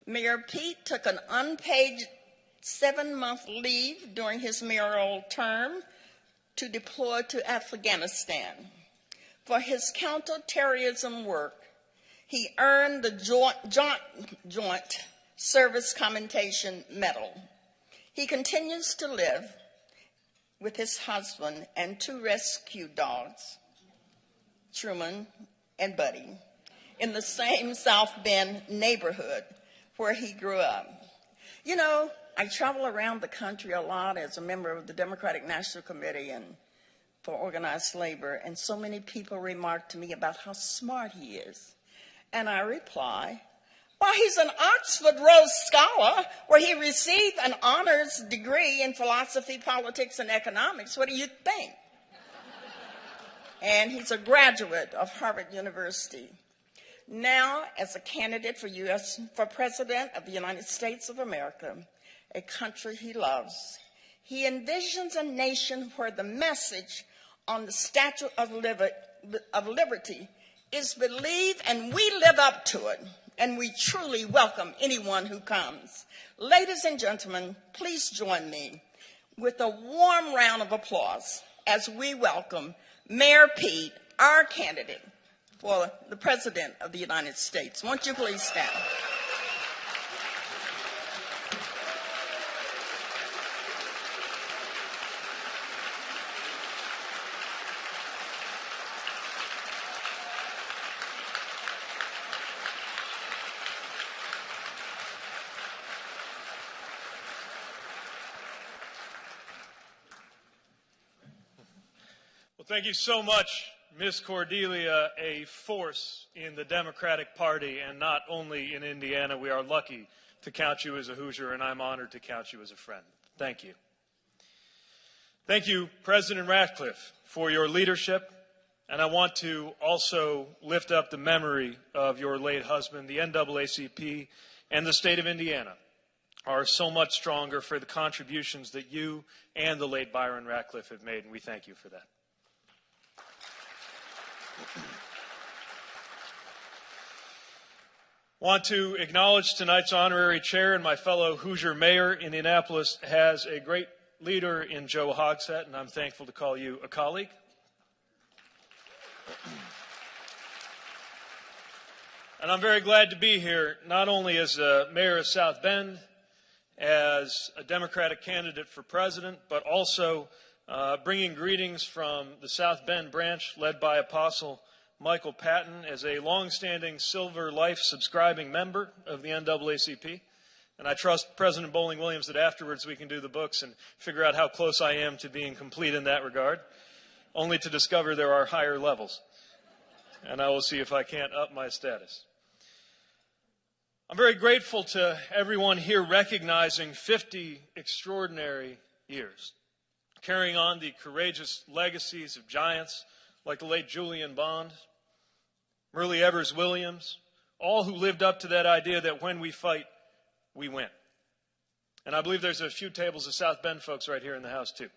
Mayor Pete took an unpaid 7-month leave during his mayoral term to deploy to Afghanistan. For his counterterrorism work, he earned the Joint Service Commendation Medal. He continues to live with his husband and 2 rescue dogs, Truman and Buddy, in the same South Bend neighborhood where he grew up. You know, I travel around the country a lot as a member of the Democratic National Committee and for Organized Labor, and so many people remark to me about how smart he is. And I reply, well, he's an Oxford Rhodes Scholar where he received an honors degree in philosophy, politics, and economics. What do you think? And he's a graduate of Harvard University. Now, as a candidate for President of the United States of America, a country he loves, he envisions a nation where the message on the Statue of Liberty is believed, and we live up to it, and we truly welcome anyone who comes. Ladies and gentlemen, please join me with a warm round of applause as we welcome Mayor Pete, our candidate for the President of the United States. Won't you please stand? Thank you so much, Ms. Cordelia, a force in the Democratic Party, and not only in Indiana. We are lucky to count you as a Hoosier, and I'm honored to count you as a friend. Thank you. Thank you, President Ratcliffe, for your leadership, and I want to also lift up the memory of your late husband. The NAACP and the state of Indiana are so much stronger for the contributions that you and the late Byron Ratcliffe have made, and we thank you for that. Want to acknowledge tonight's honorary chair, and my fellow Hoosier mayor. Indianapolis has a great leader in Joe Hogsett, and I'm thankful to call you a colleague. And I'm very glad to be here, not only as a mayor of South Bend, as a Democratic candidate for president, but also bringing greetings from the South Bend branch led by Apostle Michael Patton as a longstanding Silver Life subscribing member of the NAACP. And I trust President Bowling Williams that afterwards we can do the books and figure out how close I am to being complete in that regard, only to discover there are higher levels. And I will see if I can't up my status. I'm very grateful to everyone here recognizing 50 extraordinary years, carrying on the courageous legacies of giants like the late Julian Bond, Murray Evers Williams, all who lived up to that idea that when we fight, we win. And I believe there's a few tables of South Bend folks right here in the house, too.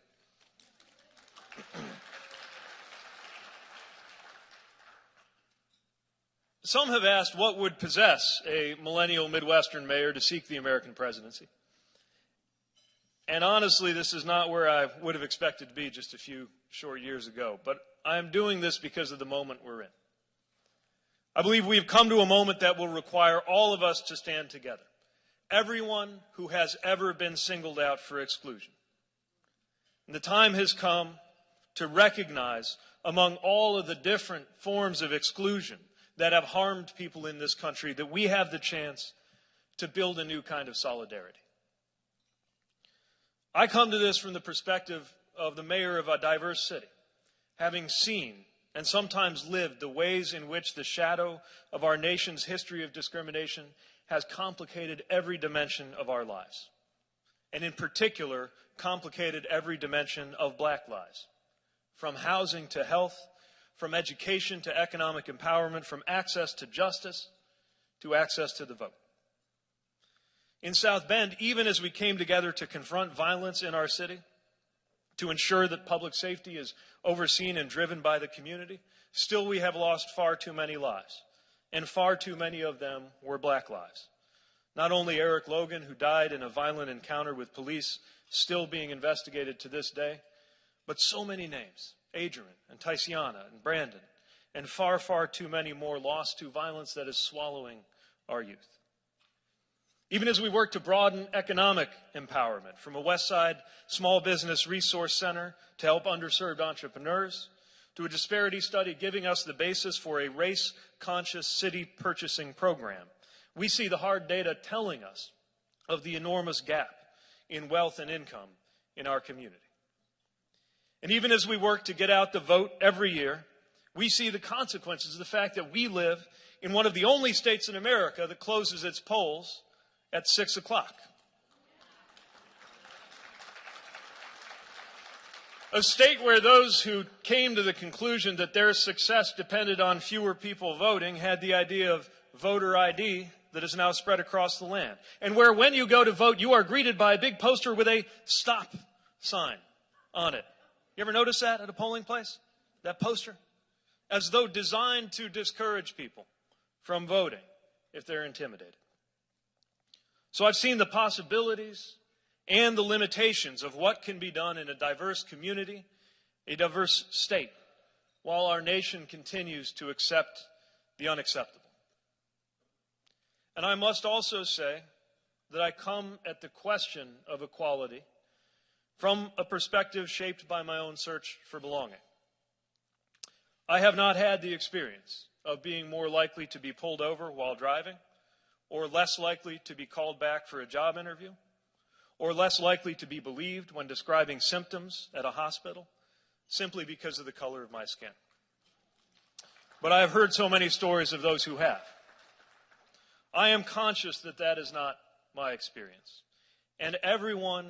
Some have asked what would possess a millennial Midwestern mayor to seek the American presidency. And honestly, this is not where I would have expected to be just a few short years ago. But I'm doing this because of the moment we're in. I believe we've come to a moment that will require all of us to stand together. Everyone who has ever been singled out for exclusion. And the time has come to recognize among all of the different forms of exclusion that have harmed people in this country that we have the chance to build a new kind of solidarity. I come to this from the perspective of the mayor of a diverse city, having seen and sometimes lived the ways in which the shadow of our nation's history of discrimination has complicated every dimension of our lives, and in particular, complicated every dimension of black lives, from housing to health, from education to economic empowerment, from access to justice to access to the vote. In South Bend, even as we came together to confront violence in our city, to ensure that public safety is overseen and driven by the community, still we have lost far too many lives, and far too many of them were black lives. Not only Eric Logan, who died in a violent encounter with police, still being investigated to this day, but so many names, Adrian and Tiziana and Brandon, and far, far too many more lost to violence that is swallowing our youth. Even as we work to broaden economic empowerment, from a West Side Small Business Resource Center to help underserved entrepreneurs, to a disparity study giving us the basis for a race-conscious city purchasing program, we see the hard data telling us of the enormous gap in wealth and income in our community. And even as we work to get out the vote every year, we see the consequences of the fact that we live in one of the only states in America that closes its polls at 6 o'clock. A state where those who came to the conclusion that their success depended on fewer people voting had the idea of voter ID that is now spread across the land. And where when you go to vote, you are greeted by a big poster with a stop sign on it. You ever notice that at a polling place? That poster? As though designed to discourage people from voting if they're intimidated. So I've seen the possibilities and the limitations of what can be done in a diverse community, a diverse state, while our nation continues to accept the unacceptable. And I must also say that I come at the question of equality from a perspective shaped by my own search for belonging. I have not had the experience of being more likely to be pulled over while driving, or less likely to be called back for a job interview, or less likely to be believed when describing symptoms at a hospital, simply because of the color of my skin. But I have heard so many stories of those who have. I am conscious that that is not my experience. And everyone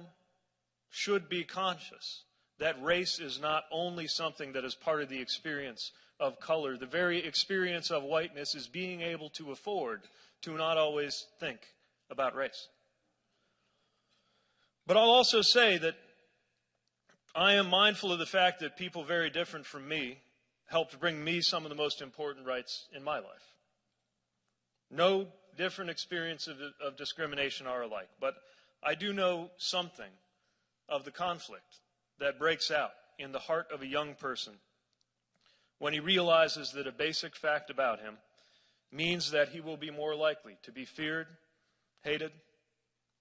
should be conscious that race is not only something that is part of the experience of color. The very experience of whiteness is being able to afford to not always think about race. But I'll also say that I am mindful of the fact that people very different from me helped bring me some of the most important rights in my life. No different experiences of discrimination are alike, but I do know something of the conflict that breaks out in the heart of a young person when he realizes that a basic fact about him means that he will be more likely to be feared, hated,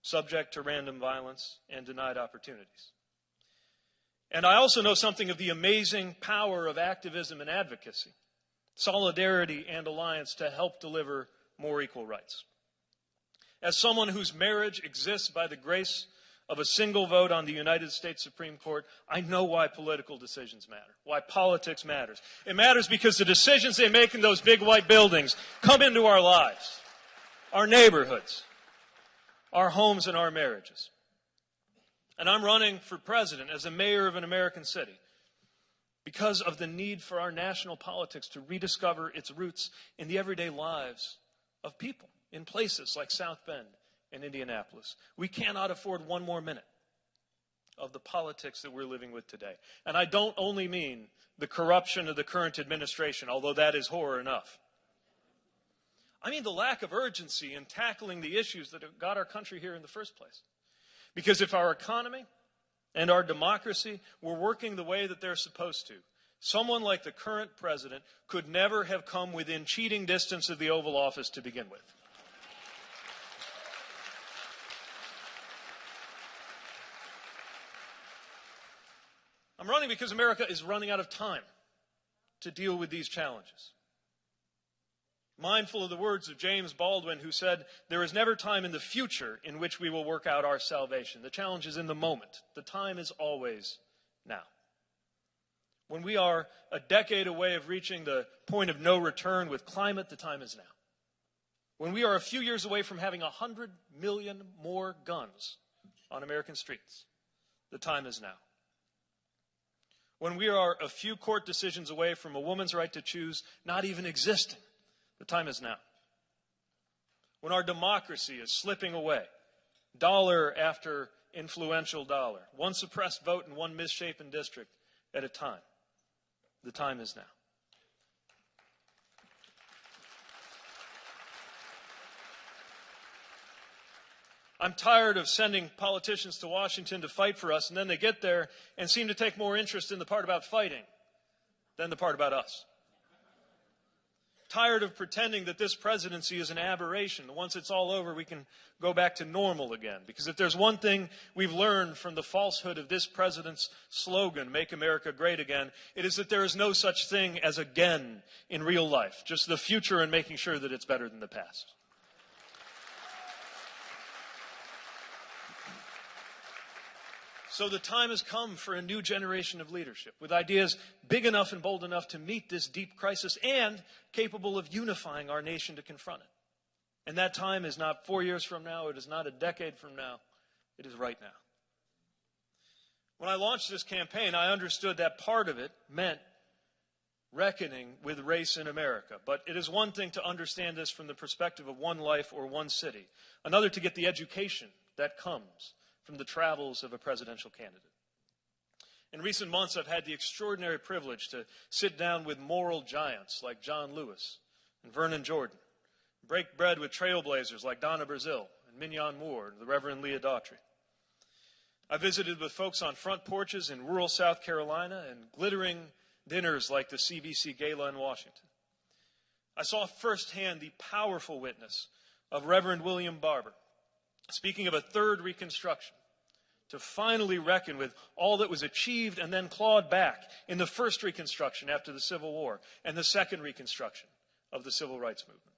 subject to random violence, and denied opportunities. And I also know something of the amazing power of activism and advocacy, solidarity and alliance to help deliver more equal rights. As someone whose marriage exists by the grace of a single vote on the United States Supreme Court, I know why political decisions matter, why politics matters. It matters because the decisions they make in those big white buildings come into our lives, our neighborhoods, our homes, and our marriages. And I'm running for president as a mayor of an American city because of the need for our national politics to rediscover its roots in the everyday lives of people in places like South Bend and Indianapolis. We cannot afford one more minute of the politics that we're living with today. And I don't only mean the corruption of the current administration, although that is horror enough. I mean the lack of urgency in tackling the issues that have got our country here in the first place. Because if our economy and our democracy were working the way that they're supposed to, someone like the current president could never have come within cheating distance of the Oval Office to begin with. I'm running because America is running out of time to deal with these challenges. Mindful of the words of James Baldwin, who said, "There is never time in the future in which we will work out our salvation. The challenge is in the moment. The time is always now." When we are a decade away of reaching the point of no return with climate, the time is now. When we are a few years away from having 100 million more guns on American streets, the time is now. When we are a few court decisions away from a woman's right to choose not even existing, the time is now. When our democracy is slipping away, dollar after influential dollar, one suppressed vote in one misshapen district at a time, the time is now. I'm tired of sending politicians to Washington to fight for us, and then they get there and seem to take more interest in the part about fighting than the part about us. Tired of pretending that this presidency is an aberration. Once it's all over, we can go back to normal again. Because if there's one thing we've learned from the falsehood of this president's slogan, "Make America Great Again," it is that there is no such thing as again in real life. Just the future and making sure that it's better than the past. So the time has come for a new generation of leadership with ideas big enough and bold enough to meet this deep crisis and capable of unifying our nation to confront it. And that time is not 4 years from now. It is not a decade from now. It is right now. When I launched this campaign, I understood that part of it meant reckoning with race in America. But it is one thing to understand this from the perspective of one life or one city. Another to get the education that comes from the travels of a presidential candidate. In recent months, I've had the extraordinary privilege to sit down with moral giants like John Lewis and Vernon Jordan, break bread with trailblazers like Donna Brazile and Mignon Moore and the Reverend Leah Daughtry. I visited with folks on front porches in rural South Carolina and glittering dinners like the CBC Gala in Washington. I saw firsthand the powerful witness of Reverend William Barber, speaking of a third Reconstruction, to finally reckon with all that was achieved and then clawed back in the first Reconstruction after the Civil War and the second Reconstruction of the Civil Rights Movement.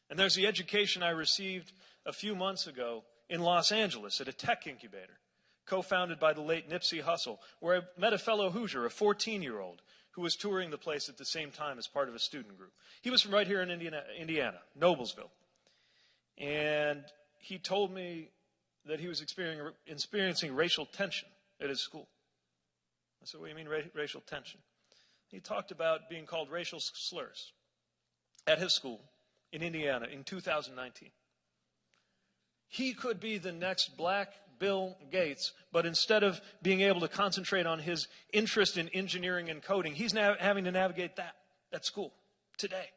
And there's the education I received a few months ago in Los Angeles at a tech incubator, co-founded by the late Nipsey Hussle, where I met a fellow Hoosier, a 14-year-old, who was touring the place at the same time as part of a student group. He was from right here in Indiana, Noblesville. And he told me that he was experiencing racial tension at his school. I said, "What do you mean racial tension?" He talked about being called racial slurs at his school in Indiana in 2019. He could be the next black Bill Gates, but instead of being able to concentrate on his interest in engineering and coding, he's now having to navigate that at school today.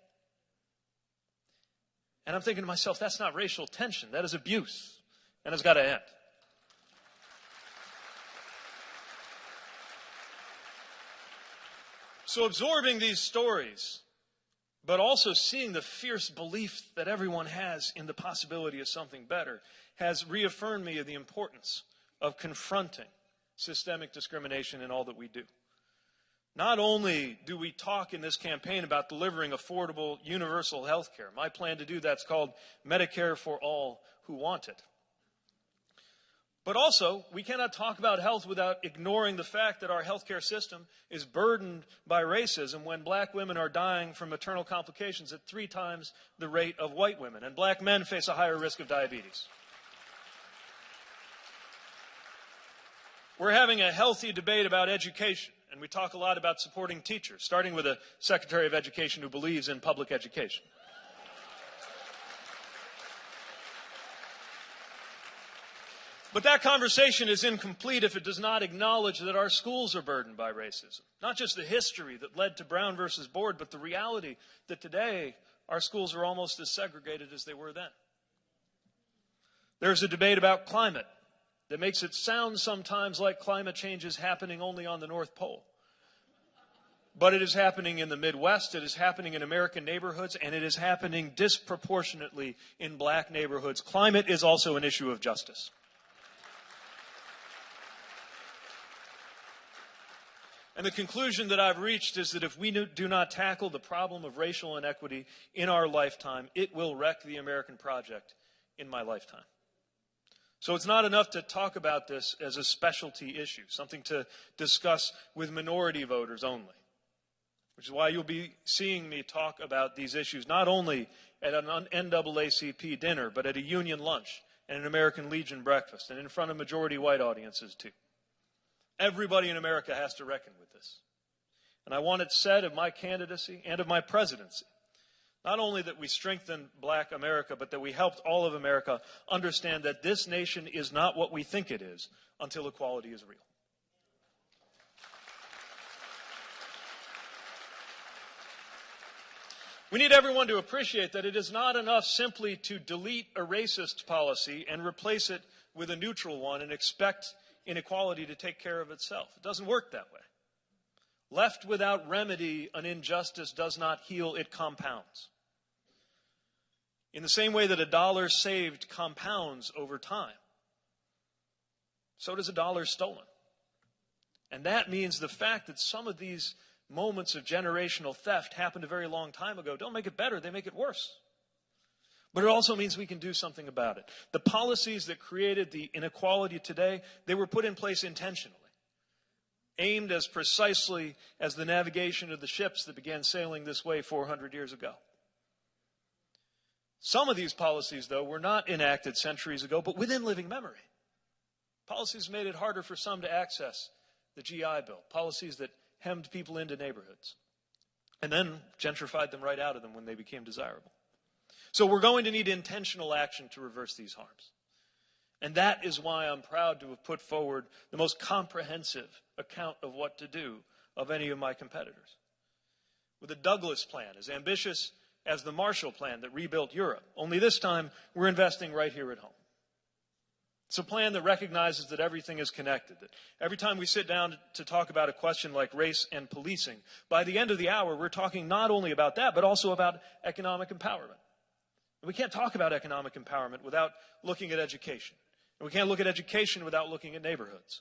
And I'm thinking to myself, that's not racial tension, that is abuse. And it's got to end. So absorbing these stories, but also seeing the fierce belief that everyone has in the possibility of something better, has reaffirmed me of the importance of confronting systemic discrimination in all that we do. Not only do we talk in this campaign about delivering affordable, universal health care. My plan to do that's called Medicare for All Who Want It. But also, we cannot talk about health without ignoring the fact that our healthcare system is burdened by racism when black women are dying from maternal complications at 3 times the rate of white women, and black men face a higher risk of diabetes. We're having a healthy debate about education, and we talk a lot about supporting teachers, starting with a Secretary of Education who believes in public education. But that conversation is incomplete if it does not acknowledge that our schools are burdened by racism. Not just the history that led to Brown versus Board, but the reality that today our schools are almost as segregated as they were then. There's a debate about climate that makes it sound sometimes like climate change is happening only on the North Pole. But it is happening in the Midwest, it is happening in American neighborhoods, and it is happening disproportionately in black neighborhoods. Climate is also an issue of justice. And the conclusion that I've reached is that if we do not tackle the problem of racial inequity in our lifetime, it will wreck the American project in my lifetime. So it's not enough to talk about this as a specialty issue, something to discuss with minority voters only, which is why you'll be seeing me talk about these issues not only at an NAACP dinner, but at a union lunch and an American Legion breakfast and in front of majority white audiences too. Everybody in America has to reckon with this. And I want it said of my candidacy and of my presidency, not only that we strengthen black America, but that we helped all of America understand that this nation is not what we think it is until equality is real. We need everyone to appreciate that it is not enough simply to delete a racist policy and replace it with a neutral one and expect inequality to take care of itself. It doesn't work that way. Left without remedy, an injustice does not heal, it compounds. In the same way that a dollar saved compounds over time, so does a dollar stolen. And that means the fact that some of these moments of generational theft happened a very long time ago don't make it better, they make it worse. But it also means we can do something about it. The policies that created the inequality today, they were put in place intentionally, aimed as precisely as the navigation of the ships that began sailing this way 400 years ago. Some of these policies, though, were not enacted centuries ago, but within living memory. Policies made it harder for some to access the GI Bill, policies that hemmed people into neighborhoods, and then gentrified them right out of them when they became desirable. So we're going to need intentional action to reverse these harms. And that is why I'm proud to have put forward the most comprehensive account of what to do of any of my competitors. With the Douglas Plan, as ambitious as the Marshall Plan that rebuilt Europe, only this time we're investing right here at home. It's a plan that recognizes that everything is connected, that every time we sit down to talk about a question like race and policing, by the end of the hour, we're talking not only about that, but also about economic empowerment. And we can't talk about economic empowerment without looking at education. And we can't look at education without looking at neighborhoods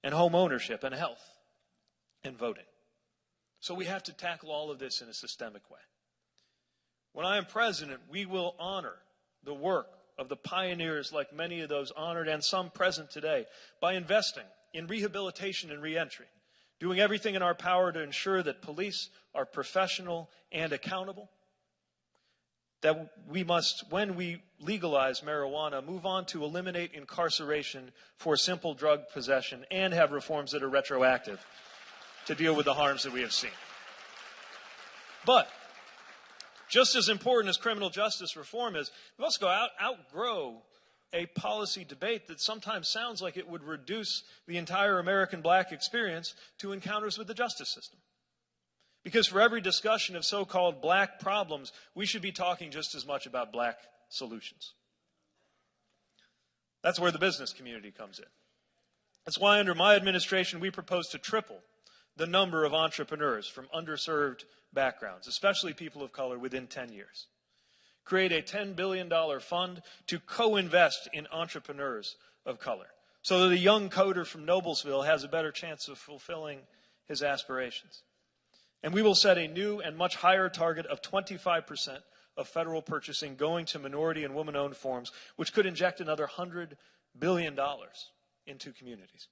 and home ownership and health and voting. So we have to tackle all of this in a systemic way. When I am president, we will honor the work of the pioneers like many of those honored and some present today by investing in rehabilitation and reentry, doing everything in our power to ensure that police are professional and accountable, that we must, when we legalize marijuana, move on to eliminate incarceration for simple drug possession and have reforms that are retroactive to deal with the harms that we have seen. But just as important as criminal justice reform is, we've also got to outgrow a policy debate that sometimes sounds like it would reduce the entire American black experience to encounters with the justice system. Because for every discussion of so-called black problems, we should be talking just as much about black solutions. That's where the business community comes in. That's why under my administration, we propose to triple the number of entrepreneurs from underserved backgrounds, especially people of color, within 10 years. Create a $10 billion fund to co-invest in entrepreneurs of color so that a young coder from Noblesville has a better chance of fulfilling his aspirations. And we will set a new and much higher target of 25% of federal purchasing going to minority and woman-owned firms, which could inject another $100 billion into communities.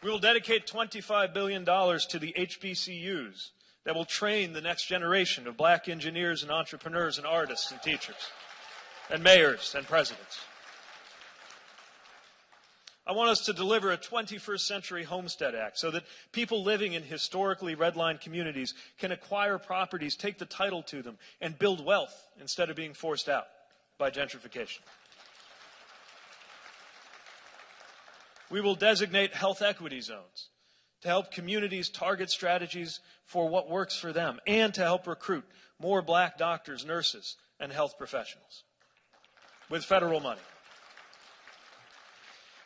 We will dedicate $25 billion to the HBCUs that will train the next generation of black engineers and entrepreneurs and artists and teachers and mayors and presidents. I want us to deliver a 21st century Homestead Act so that people living in historically redlined communities can acquire properties, take the title to them, and build wealth instead of being forced out by gentrification. We will designate health equity zones to help communities target strategies for what works for them and to help recruit more black doctors, nurses, and health professionals with federal money.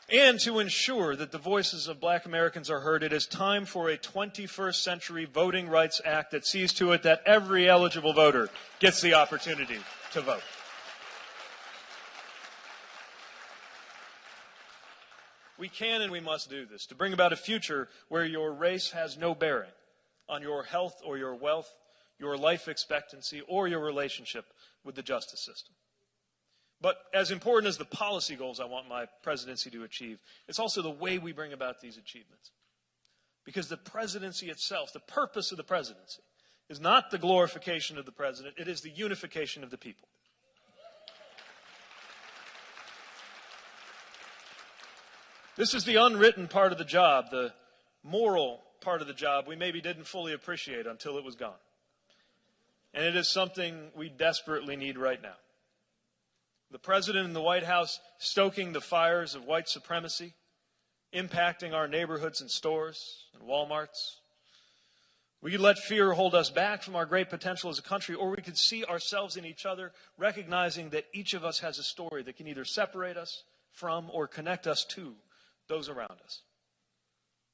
And to ensure that the voices of black Americans are heard, it is time for a 21st century Voting Rights Act that sees to it that every eligible voter gets the opportunity to vote. We can and we must do this to bring about a future where your race has no bearing on your health or your wealth, your life expectancy, or your relationship with the justice system. But as important as the policy goals I want my presidency to achieve, it's also the way we bring about these achievements. Because the presidency itself, the purpose of the presidency, is not the glorification of the president, it is the unification of the people. This is the unwritten part of the job, the moral part of the job we maybe didn't fully appreciate until it was gone. And it is something we desperately need right now. The president and the White House stoking the fires of white supremacy, impacting our neighborhoods and stores and Walmarts. We could let fear hold us back from our great potential as a country, or we could see ourselves in each other, recognizing that each of us has a story that can either separate us from or connect us to those around us.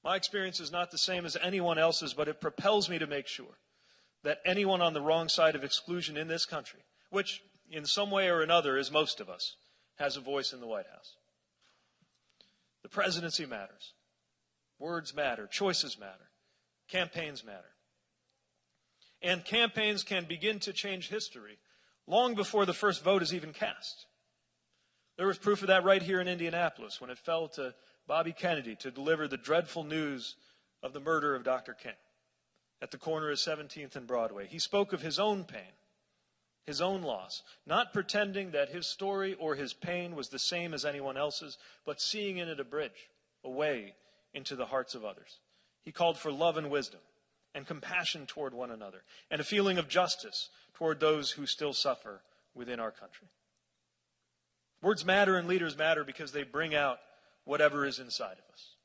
My experience is not the same as anyone else's, but it propels me to make sure that anyone on the wrong side of exclusion in this country, which in some way or another is most of us, has a voice in the White House. The presidency matters. Words matter. Choices matter. Campaigns matter. And campaigns can begin to change history long before the first vote is even cast. There was proof of that right here in Indianapolis when it fell to Bobby Kennedy to deliver the dreadful news of the murder of Dr. King at the corner of 17th and Broadway. He spoke of his own pain, his own loss, not pretending that his story or his pain was the same as anyone else's, but seeing in it a bridge, a way into the hearts of others. He called for love and wisdom and compassion toward one another and a feeling of justice toward those who still suffer within our country. Words matter and leaders matter because they bring out whatever is inside of us.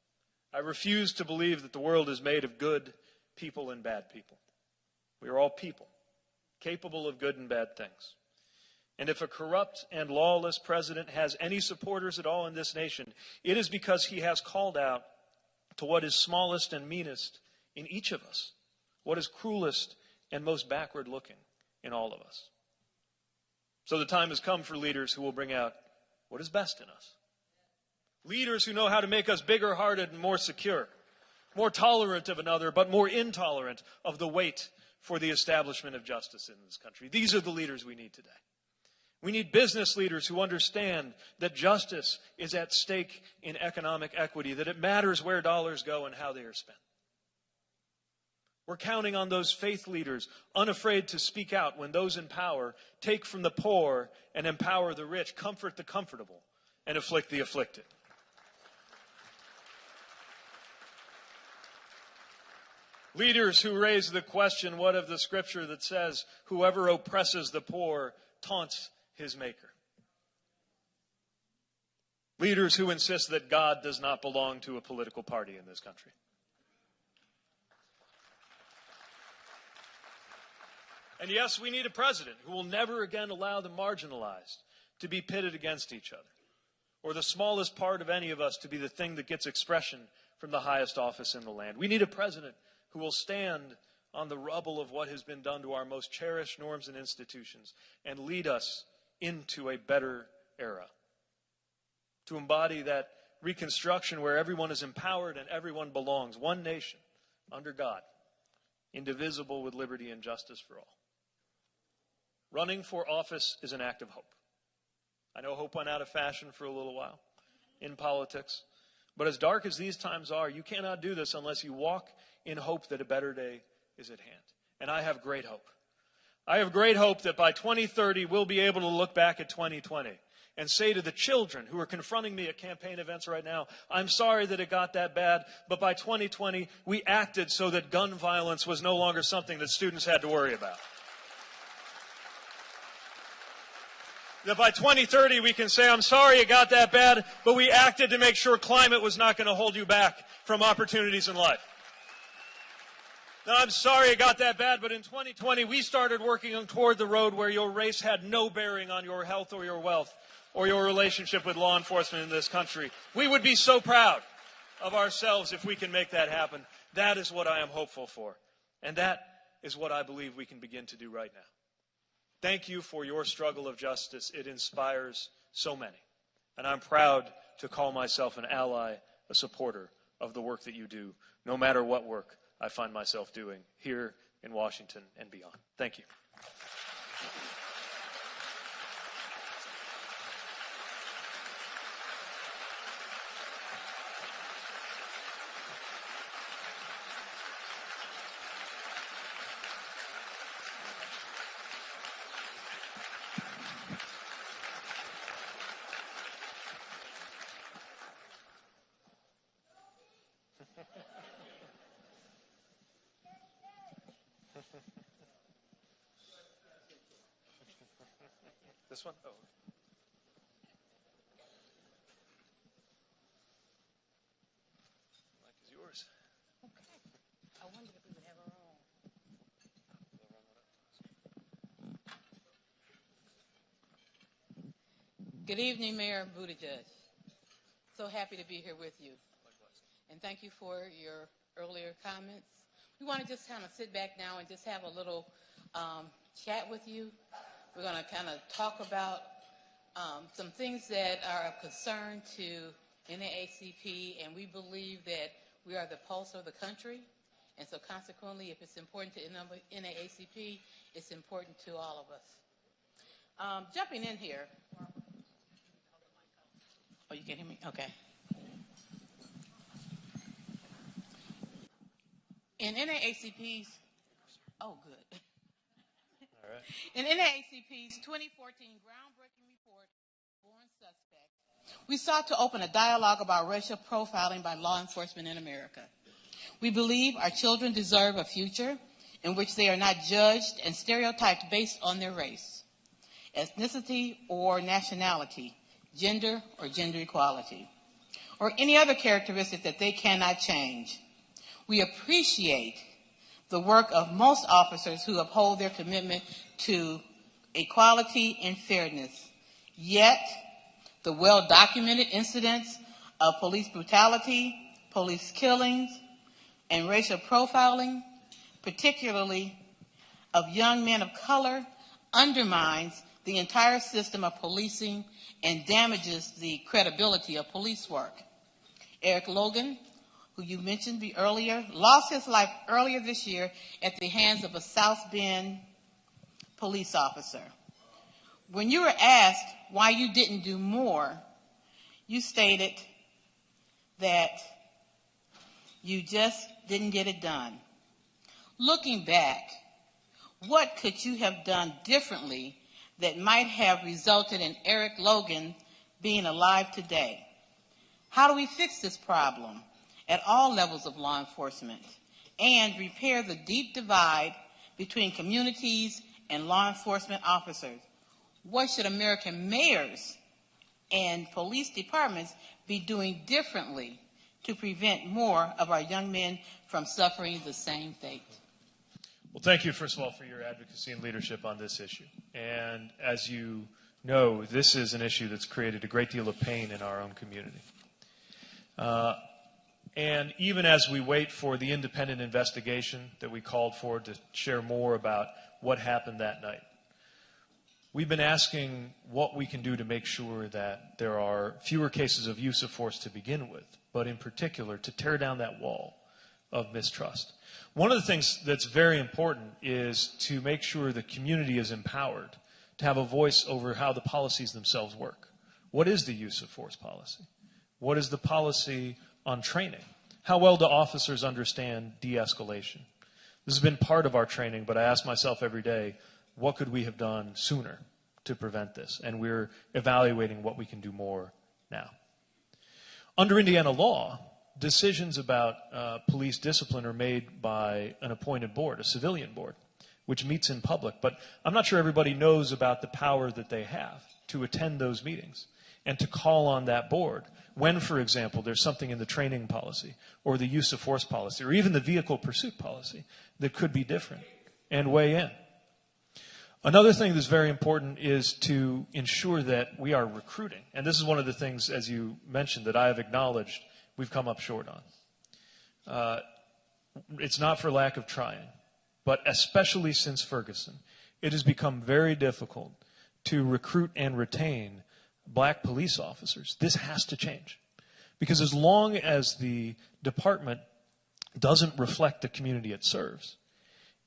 I refuse to believe that the world is made of good people and bad people. We are all people, capable of good and bad things. And if a corrupt and lawless president has any supporters at all in this nation, it is because he has called out to what is smallest and meanest in each of us, what is cruelest and most backward looking in all of us. So the time has come for leaders who will bring out what is best in us. Leaders who know how to make us bigger-hearted and more secure, more tolerant of another, but more intolerant of the weight for the establishment of justice in this country. These are the leaders we need today. We need business leaders who understand that justice is at stake in economic equity, that it matters where dollars go and how they are spent. We're counting on those faith leaders, unafraid to speak out when those in power take from the poor and empower the rich, comfort the comfortable, and afflict the afflicted. Leaders who raise the question, what of the scripture that says, whoever oppresses the poor taunts his maker? Leaders who insist that God does not belong to a political party in this country. And yes, we need a president who will never again allow the marginalized to be pitted against each other, or the smallest part of any of us to be the thing that gets expression from the highest office in the land. We need a president who will stand on the rubble of what has been done to our most cherished norms and institutions and lead us into a better era. To embody that reconstruction where everyone is empowered and everyone belongs. One nation, under God, indivisible with liberty and justice for all. Running for office is an act of hope. I know hope went out of fashion for a little while in politics. But as dark as these times are, you cannot do this unless you walk in hope that a better day is at hand. And I have great hope. I have great hope that by 2030, we'll be able to look back at 2020 and say to the children who are confronting me at campaign events right now, I'm sorry that it got that bad, but by 2020, we acted so that gun violence was no longer something that students had to worry about. That by 2030 we can say, I'm sorry it got that bad, but we acted to make sure climate was not going to hold you back from opportunities in life. Now, I'm sorry it got that bad, but in 2020 we started working toward the road where your race had no bearing on your health or your wealth or your relationship with law enforcement in this country. We would be so proud of ourselves if we can make that happen. That is what I am hopeful for. And that is what I believe we can begin to do right now. Thank you for your struggle of justice. It inspires so many. And I'm proud to call myself an ally, a supporter of the work that you do, no matter what work I find myself doing here in Washington and beyond. Thank you. This one? Oh. Good evening, Mayor Buttigieg. So happy to be here with you. And thank you for your earlier comments. We want to just kind of sit back now and just have a little chat with you. We're going to kind of talk about some things that are of concern to NAACP, and we believe that we are the pulse of the country. And so consequently, if it's important to NAACP, it's important to all of us. Jumping in here. Oh, you can hear me? Okay. In NAACP's, oh, good. All right. In NAACP's 2014 groundbreaking report, Born Suspect, we sought to open a dialogue about racial profiling by law enforcement in America. We believe our children deserve a future in which they are not judged and stereotyped based on their race, ethnicity, or nationality, gender or gender equality, or any other characteristic that they cannot change. We appreciate the work of most officers who uphold their commitment to equality and fairness. Yet, the well-documented incidents of police brutality, police killings, and racial profiling, particularly of young men of color, undermines the entire system of policing and damages the credibility of police work. Eric Logan, who you mentioned earlier, lost his life earlier this year at the hands of a South Bend police officer. When you were asked why you didn't do more, you stated that you just didn't get it done. Looking back, what could you have done differently that might have resulted in Eric Logan being alive today? How do we fix this problem at all levels of law enforcement and repair the deep divide between communities and law enforcement officers? What should American mayors and police departments be doing differently to prevent more of our young men from suffering the same fate? Well, thank you, first of all, for your advocacy and leadership on this issue. And as you know, this is an issue that's created a great deal of pain in our own community. And even as we wait for the independent investigation that we called for to share more about what happened that night, we've been asking what we can do to make sure that there are fewer cases of use of force to begin with, but in particular to tear down that wall of mistrust. One of the things that's very important is to make sure the community is empowered to have a voice over how the policies themselves work. What is the use of force policy? What is the policy on training? How well do officers understand de-escalation? This has been part of our training, but I ask myself every day, what could we have done sooner to prevent this? And we're evaluating what we can do more now. Under Indiana law, decisions about police discipline are made by an appointed board, a civilian board, which meets in public. But I'm not sure everybody knows about the power that they have to attend those meetings and to call on that board when, for example, there's something in the training policy or the use of force policy or even the vehicle pursuit policy that could be different and weigh in. Another thing that's very important is to ensure that we are recruiting. And this is one of the things, as you mentioned, that I have acknowledged we've come up short on. It's not for lack of trying, but especially since Ferguson, it has become very difficult to recruit and retain black police officers. This has to change. Because as long as the department doesn't reflect the community it serves,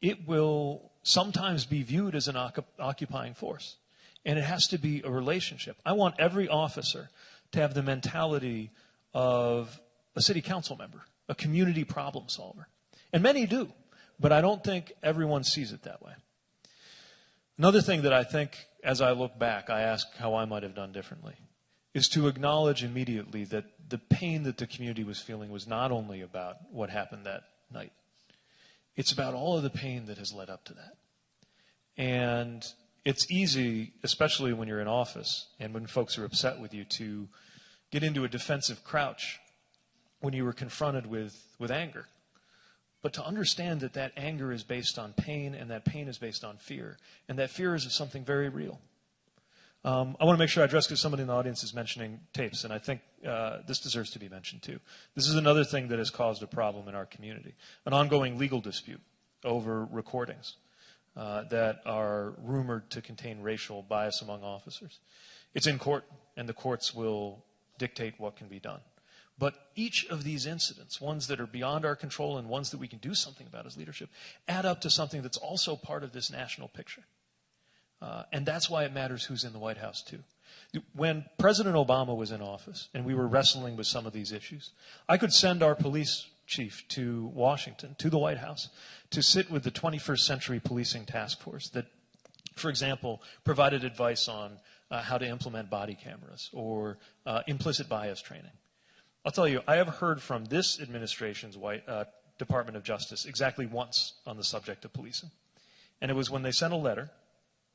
it will sometimes be viewed as an occupying force. And it has to be a relationship. I want every officer to have the mentality of a city council member, a community problem solver. And many do, but I don't think everyone sees it that way. Another thing that I think, as I look back, I ask how I might have done differently, is to acknowledge immediately that the pain that the community was feeling was not only about what happened that night. It's about all of the pain that has led up to that. And it's easy, especially when you're in office and when folks are upset with you, to get into a defensive crouch when you were confronted with anger. But to understand that that anger is based on pain and that pain is based on fear, and that fear is something very real. I want to make sure I address, because somebody in the audience is mentioning tapes, and I think this deserves to be mentioned too. This is another thing that has caused a problem in our community, an ongoing legal dispute over recordings that are rumored to contain racial bias among officers. It's in court, and the courts will dictate what can be done. But each of these incidents, ones that are beyond our control and ones that we can do something about as leadership, add up to something that's also part of this national picture. And that's why it matters who's in the White House, too. When President Obama was in office and we were wrestling with some of these issues, I could send our police chief to Washington, to the White House, to sit with the 21st Century Policing Task Force that, for example, provided advice on how to implement body cameras or implicit bias training. I'll tell you, I have heard from this administration's Department of Justice exactly once on the subject of policing. And it was when they sent a letter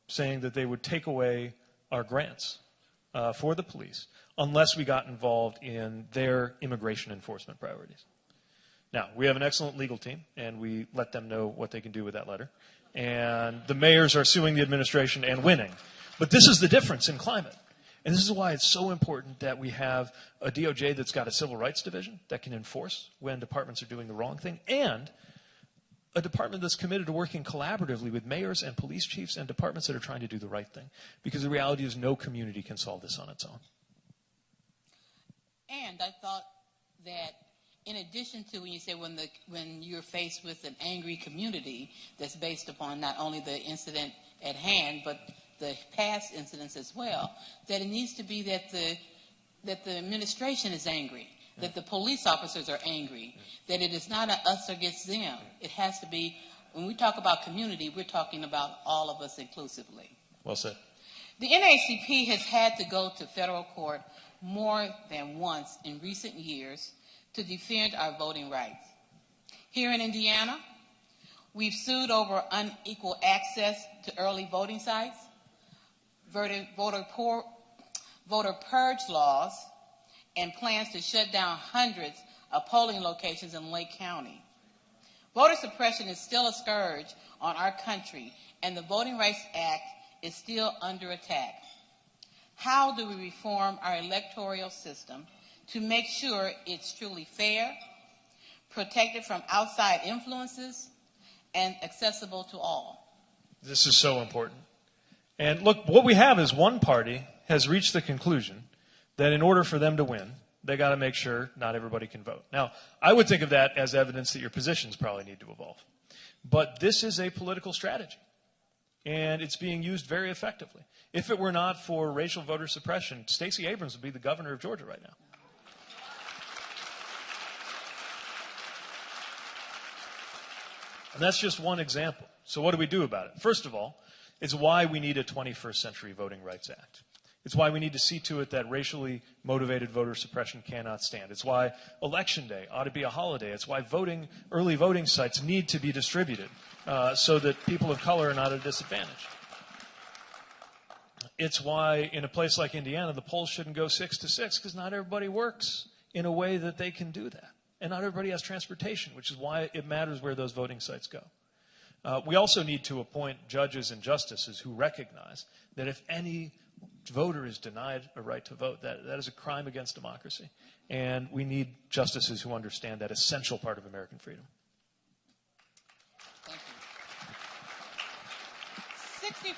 saying that they would take away our grants for the police unless we got involved in their immigration enforcement priorities. Now, we have an excellent legal team, and we let them know what they can do with that letter. And the mayors are suing the administration and winning. But this is the difference in climate. And this is why it's so important that we have a DOJ that's got a civil rights division that can enforce when departments are doing the wrong thing, and a department that's committed to working collaboratively with mayors and police chiefs and departments that are trying to do the right thing. Because the reality is no community can solve this on its own. And I thought that in addition to when you say when you're faced with an angry community that's based upon not only the incident at hand, but the past incidents as well, that it needs to be that the administration is angry, that the police officers are angry, that it is not an us against them. It has to be, when we talk about community, we're talking about all of us inclusively. Well said. The NAACP has had to go to federal court more than once in recent years to defend our voting rights. Here in Indiana, we've sued over unequal access to early voting sites, voter purge laws, and plans to shut down hundreds of polling locations in Lake County. Voter suppression is still a scourge on our country, and the Voting Rights Act is still under attack. How do we reform our electoral system to make sure it's truly fair, protected from outside influences, and accessible to all? This is so important. And look, what we have is one party has reached the conclusion that in order for them to win, they got to make sure not everybody can vote. Now, I would think of that as evidence that your positions probably need to evolve. But this is a political strategy, and it's being used very effectively. If it were not for racial voter suppression, Stacey Abrams would be the governor of Georgia right now. And that's just one example. So what do we do about it? First of all, it's why we need a 21st Century Voting Rights Act. It's why we need to see to it that racially motivated voter suppression cannot stand. It's why Election Day ought to be a holiday. It's why early voting sites need to be distributed so that people of color are not at a disadvantage. It's why in a place like Indiana, the polls shouldn't go 6 to 6, because not everybody works in a way that they can do that. And not everybody has transportation, which is why it matters where those voting sites go. We also need to appoint judges and justices who recognize that if any voter is denied a right to vote, that is a crime against democracy. And we need justices who understand that essential part of American freedom. Thank you.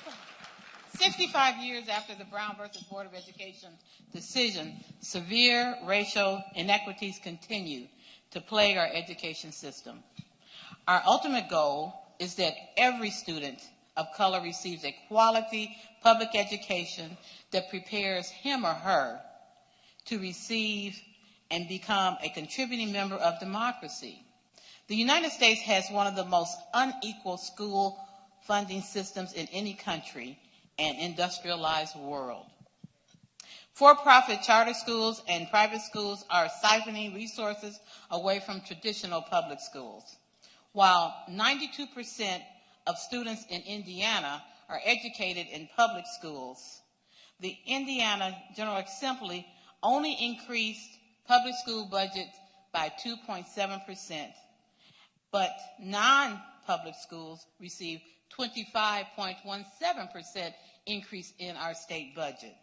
65 years after the Brown versus Board of Education decision, severe racial inequities continue to plague our education system. Our ultimate goal is that every student of color receives a quality public education that prepares him or her to receive and become a contributing member of democracy. The United States has one of the most unequal school funding systems in any country and industrialized world. For-profit charter schools and private schools are siphoning resources away from traditional public schools. While 92% of students in Indiana are educated in public schools, the Indiana General Assembly only increased public school budgets by 2.7%, but non-public schools receive 25.17% increase in our state budget.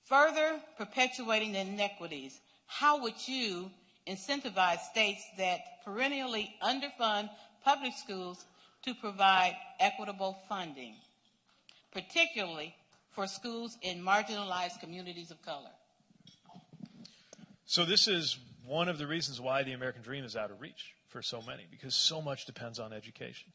Further perpetuating the inequities, how would you incentivize states that perennially underfund public schools to provide equitable funding, particularly for schools in marginalized communities of color? So this is one of the reasons why the American dream is out of reach for so many, because so much depends on education.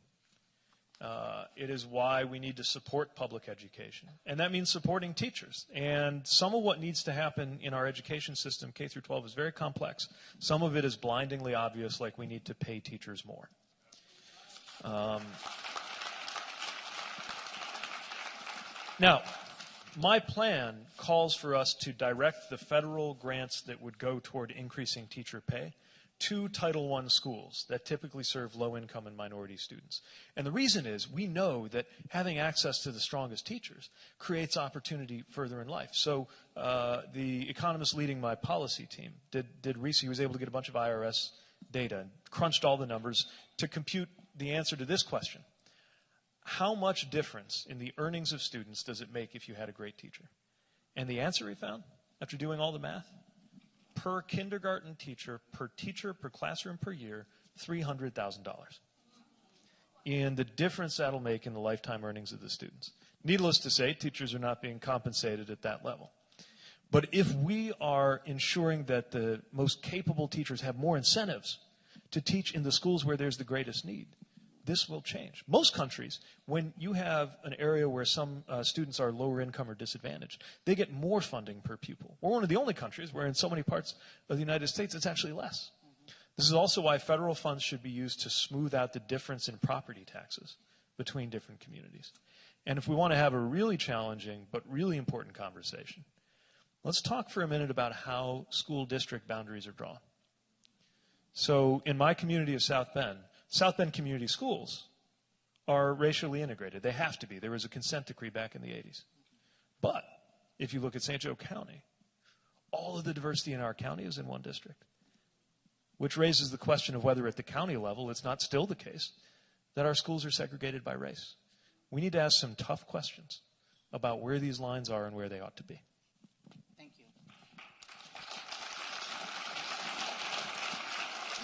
It is why we need to support public education, and that means supporting teachers. And some of what needs to happen in our education system, K through 12, is very complex. Some of it is blindingly obvious, like we need to pay teachers more. Now, my plan calls for us to direct the federal grants that would go toward increasing teacher pay to Title I schools that typically serve low-income and minority students. And the reason is we know that having access to the strongest teachers creates opportunity further in life. So the economist leading my policy team did research. He was able to get a bunch of IRS data and crunched all the numbers to compute the answer to this question. How much difference in the earnings of students does it make if you had a great teacher? And the answer we found, after doing all the math, per kindergarten teacher, per classroom per year, $300,000 in the difference that'll make in the lifetime earnings of the students. Needless to say, teachers are not being compensated at that level. But if we are ensuring that the most capable teachers have more incentives to teach in the schools where there's the greatest need, this will change. Most countries, when you have an area where some students are lower income or disadvantaged, they get more funding per pupil. We're one of the only countries where in so many parts of the United States it's actually less. This is also why federal funds should be used to smooth out the difference in property taxes between different communities. And if we want to have a really challenging but really important conversation, let's talk for a minute about how school district boundaries are drawn. So in my community of South Bend Community Schools are racially integrated. They have to be. There was a consent decree back in the 80s. But if you look at St. Joe County, all of the diversity in our county is in one district, which raises the question of whether at the county level it's not still the case that our schools are segregated by race. We need to ask some tough questions about where these lines are and where they ought to be.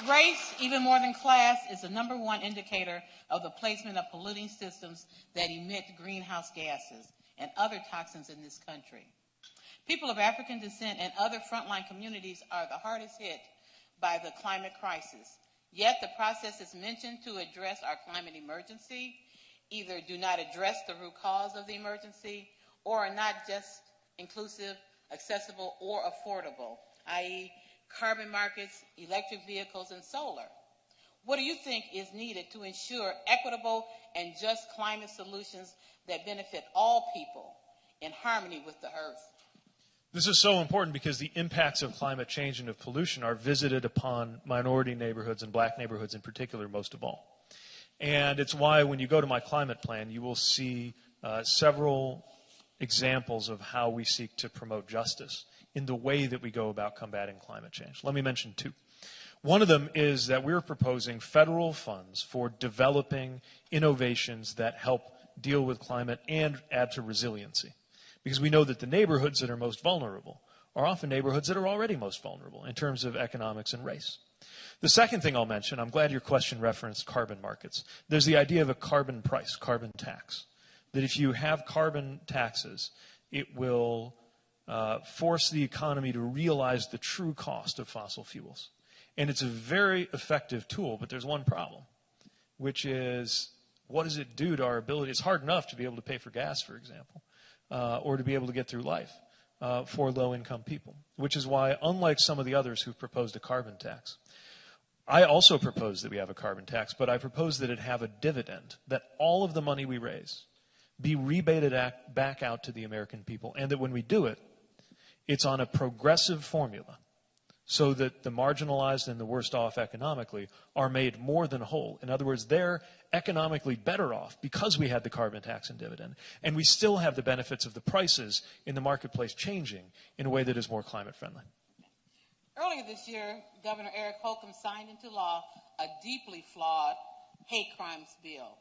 Race, even more than class, is the number one indicator of the placement of polluting systems that emit greenhouse gases and other toxins in this country. People of African descent and other frontline communities are the hardest hit by the climate crisis. Yet the processes mentioned to address our climate emergency either do not address the root cause of the emergency or are not just inclusive, accessible, or affordable, i.e., carbon markets, electric vehicles, and solar. What do you think is needed to ensure equitable and just climate solutions that benefit all people in harmony with the earth? This is so important because the impacts of climate change and of pollution are visited upon minority neighborhoods and black neighborhoods in particular most of all. And it's why when you go to my climate plan, you will see several examples of how we seek to promote justice in the way that we go about combating climate change. Let me mention two. One of them is that we're proposing federal funds for developing innovations that help deal with climate and add to resiliency. Because we know that the neighborhoods that are most vulnerable are often neighborhoods that are already most vulnerable in terms of economics and race. The second thing I'll mention, I'm glad your question referenced carbon markets. There's the idea of a carbon price, carbon tax. That if you have carbon taxes, it will force the economy to realize the true cost of fossil fuels. And it's a very effective tool, but there's one problem, which is what does it do to our ability? It's hard enough to be able to pay for gas, for example, or to be able to get through life for low-income people, which is why, unlike some of the others who've proposed a carbon tax, I also propose that we have a carbon tax, but I propose that it have a dividend, that all of the money we raise be rebated back out to the American people, and that when we do it, it's on a progressive formula so that the marginalized and the worst off economically are made more than whole. In other words, they're economically better off because we had the carbon tax and dividend, and we still have the benefits of the prices in the marketplace changing in a way that is more climate friendly. Earlier this year, Governor Eric Holcomb signed into law a deeply flawed hate crimes bill.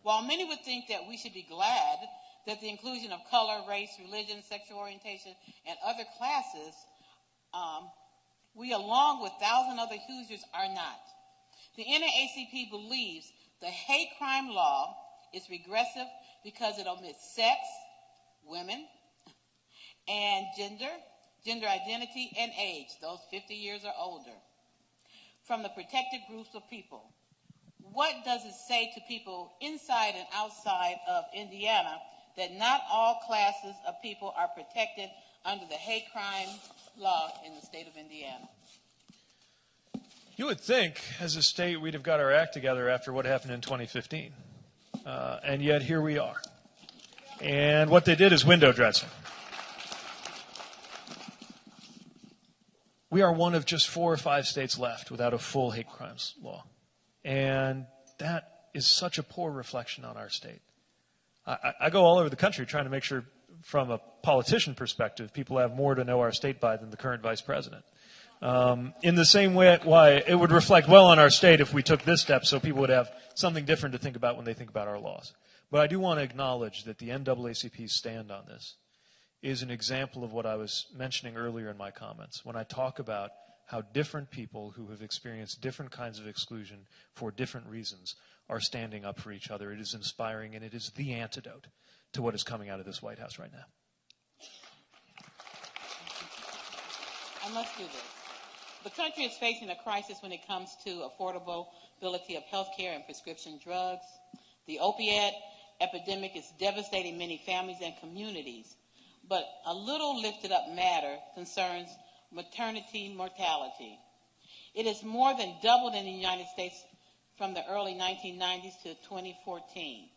While many would think that we should be glad that the inclusion of color, race, religion, sexual orientation, and other classes, we, along with thousands of other Hoosiers, are not. The NAACP believes the hate crime law is regressive because it omits sex, women, and gender identity, and age, those 50 years or older, from the protected groups of people. What does it say to people inside and outside of Indiana that not all classes of people are protected under the hate crime law in the state of Indiana? You would think, as a state, we'd have got our act together after what happened in 2015. And yet here we are. And what they did is window dressing. We are one of just 4 or 5 states left without a full hate crimes law. And that is such a poor reflection on our state. I go all over the country trying to make sure, from a politician perspective, people have more to know our state by than the current vice president. In the same way, why it would reflect well on our state if we took this step so people would have something different to think about when they think about our laws. But I do want to acknowledge that the NAACP's stand on this is an example of what I was mentioning earlier in my comments when I talk about how different people who have experienced different kinds of exclusion for different reasons are standing up for each other. It is inspiring, and it is the antidote to what is coming out of this White House right now. I must do this. The country is facing a crisis when it comes to affordability of health care and prescription drugs. The opiate epidemic is devastating many families and communities. But a little lifted up matter concerns maternity mortality. It has more than doubled in the United States from the early 1990s to 2014.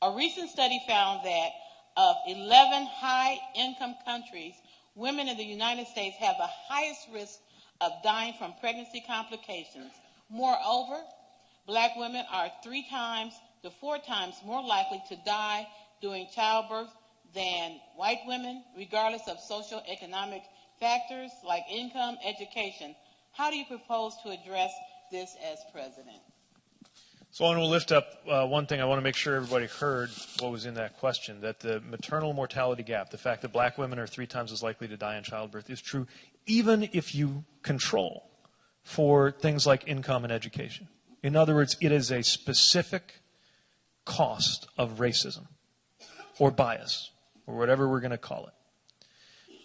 A recent study found that of 11 high-income countries, women in the United States have the highest risk of dying from pregnancy complications. Moreover, black women are 3 times to 4 times more likely to die during childbirth than white women, regardless of social economic factors like income, education. How do you propose to address this as president? So I want to lift up one thing. I want to make sure everybody heard what was in that question, that the maternal mortality gap, the fact that black women are 3 times as likely to die in childbirth, is true even if you control for things like income and education. In other words, it is a specific cost of racism or bias or whatever we're going to call it.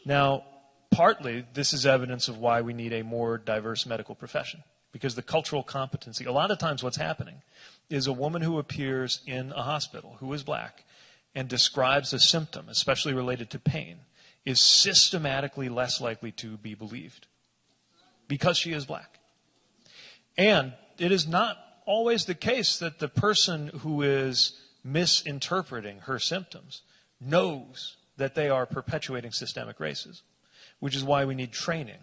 Now, partly this is evidence of why we need a more diverse medical profession, because the cultural competency, a lot of times what's happening is a woman who appears in a hospital who is black and describes a symptom, especially related to pain, is systematically less likely to be believed because she is black. And it is not always the case that the person who is misinterpreting her symptoms knows that they are perpetuating systemic racism, which is why we need training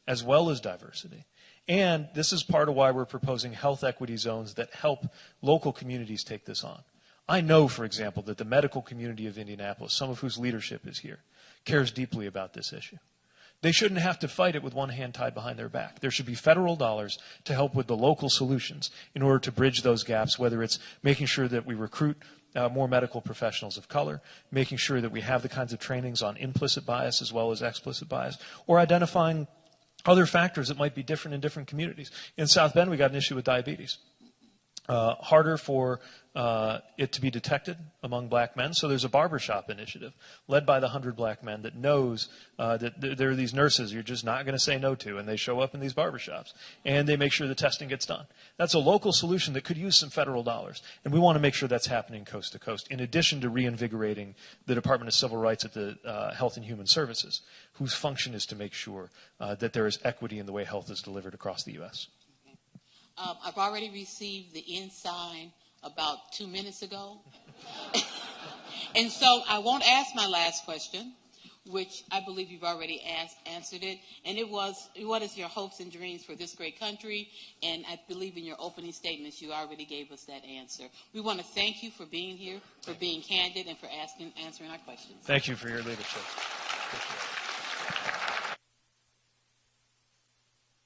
as well as diversity. And this is part of why we're proposing health equity zones that help local communities take this on. I know, for example, that the medical community of Indianapolis, some of whose leadership is here, cares deeply about this issue. They shouldn't have to fight it with one hand tied behind their back. There should be federal dollars to help with the local solutions in order to bridge those gaps, whether it's making sure that we recruit more medical professionals of color, making sure that we have the kinds of trainings on implicit bias as well as explicit bias, or identifying other factors that might be different in different communities. In South Bend, we got an issue with diabetes. Harder for it to be detected among black men. So there's a barbershop initiative led by the 100 black men that knows that there are these nurses you're just not going to say no to, and they show up in these barbershops, and they make sure the testing gets done. That's a local solution that could use some federal dollars, and we want to make sure that's happening coast to coast, in addition to reinvigorating the Department of Civil Rights at the Health and Human Services, whose function is to make sure that there is equity in the way health is delivered across the U.S. I've already received the sign about 2 minutes ago. And so I won't ask my last question, which I believe you've already answered it. And it was, what is your hopes and dreams for this great country? And I believe in your opening statements, you already gave us that answer. We want to thank you for being here, for being candid, and for answering our questions. Thank you for your leadership. Appreciate it.